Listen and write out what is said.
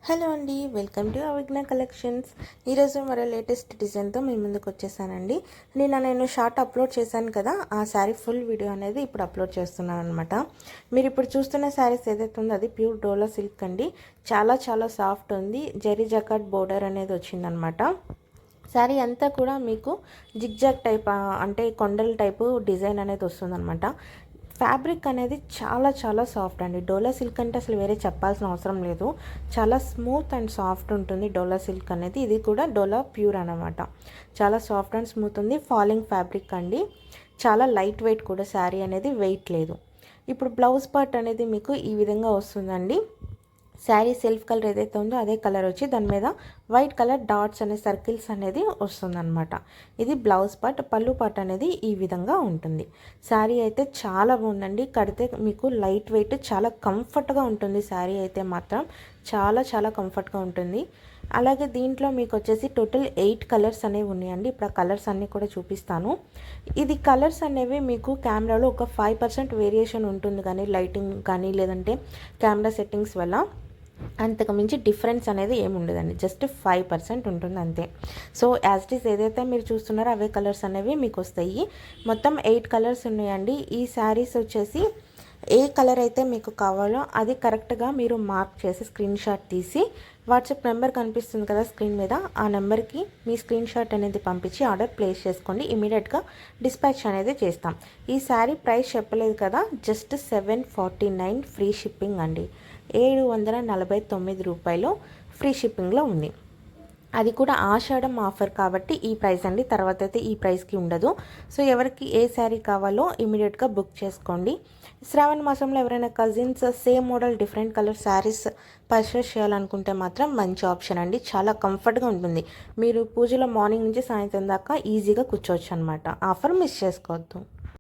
Hello అండి, welcome to అవిజ్ఞ collections. ఈరోజు మరో లేటెస్ట్ డిజైన్తో మీ ముందుకు వచ్చేసానండి. నేను షార్ట్ అప్లోడ్ చేశాను కదా, ఆ శారీ ఫుల్ వీడియో అనేది ఇప్పుడు అప్లోడ్ చేస్తున్నాను అనమాట. మీరు ఇప్పుడు చూస్తున్న శారీస్ ఏదైతే ఉందో అది ప్యూర్ డోలా సిల్క్ అండి. చాలా చాలా సాఫ్ట్ ఉంది. జరీ జకాట్ బోర్డర్ అనేది వచ్చిందనమాట. శారీ అంతా కూడా మీకు జిగ్జాగ్ టైప్ అంటే కొండల టైపు డిజైన్ అనేది వస్తుందన్నమాట. ఫ్యాబ్రిక్ అనేది చాలా చాలా సాఫ్ట్ అండి. డోలా సిల్క్ అంటే అసలు వేరే చెప్పాల్సిన అవసరం లేదు. చాలా స్మూత్ అండ్ సాఫ్ట్ ఉంటుంది డోలా సిల్క్ అనేది. ఇది కూడా డోలా ప్యూర్ అనమాట. చాలా సాఫ్ట్ అండ్ స్మూత్ ఉంది. ఫాలింగ్ ఫ్యాబ్రిక్ అండి. చాలా లైట్ వెయిట్ కూడా, శారీ అనేది వెయిట్ లేదు. ఇప్పుడు బ్లౌజ్ పార్ట్ అనేది మీకు ఈ విధంగా వస్తుందండి. శారీ సెల్ఫ్ కలర్ ఏదైతే ఉందో అదే కలర్ వచ్చి దాని మీద వైట్ కలర్ డాట్స్ అనే సర్కిల్స్ అనేది వస్తుందన్నమాట. ఇది బ్లౌజ్ పార్ట్. పళ్ళు పార్ట్ అనేది ఈ విధంగా ఉంటుంది. శారీ అయితే చాలా బాగుందండి. కడితే మీకు లైట్ వెయిట్, చాలా కంఫర్ట్గా ఉంటుంది. శారీ అయితే మాత్రం చాలా చాలా కంఫర్ట్గా ఉంటుంది. అలాగే దీంట్లో మీకు వచ్చేసి టోటల్ 8 కలర్స్ అనేవి ఉన్నాయండి. ఇప్పుడు ఆ కలర్స్ అన్నీ కూడా చూపిస్తాను. ఇది కలర్స్ అనేవి మీకు కెమెరాలో ఒక 5% వేరియేషన్ ఉంటుంది, కానీ లైటింగ్ కానీ లేదంటే కెమెరా సెట్టింగ్స్ వల్ల అంతకు మించి డిఫరెన్స్ అనేది ఏమి ఉండదండి. జస్ట్ 5% ఉంటుంది అంతే. సో యాజ్ ఇట్ ఈస్ ఏదైతే మీరు చూస్తున్నారో అవే కలర్స్ అనేవి మీకు వస్తాయి. మొత్తం 8 కలర్స్ ఉన్నాయండి. ఈ శారీస్ వచ్చేసి ఏ కలర్ అయితే మీకు కావాలో అది కరెక్ట్గా మీరు మార్క్ చేసి స్క్రీన్ షాట్ తీసి వాట్సాప్ నెంబర్ కనిపిస్తుంది కదా స్క్రీన్ మీద, ఆ నెంబర్కి మీ స్క్రీన్ షాట్ అనేది పంపించి ఆర్డర్ ప్లేస్ చేసుకోండి. ఇమీడియట్గా డిస్పాచ్ అనేది చేస్తాం. ఈ శారీ ప్రైస్ చెప్పలేదు కదా, జస్ట్ 749 ఫ్రీ షిప్పింగ్ అండి. 749 రూపాయలు ఫ్రీ షిప్పింగ్లో ఉంది. అది కూడా ఆషాఢం ఆఫర్ కాబట్టి ఈ ప్రైస్ అండి. తర్వాత అయితే ఈ ప్రైస్కి ఉండదు. సో ఎవరికి ఏ శారీ కావాలో ఇమీడియట్గా బుక్ చేసుకోండి. శ్రావణ మాసంలో ఎవరైనా cousins same model different colour saris purchase చేయాలనుకుంటే మాత్రం మంచి ఆప్షన్ అండి. చాలా కంఫర్ట్గా ఉంటుంది. మీరు పూజలో మార్నింగ్ నుంచి సాయంత్రం దాకా ఈజీగా కూర్చోవచ్చు అనమాట. ఆఫర్ మిస్ చేసుకోవద్దు.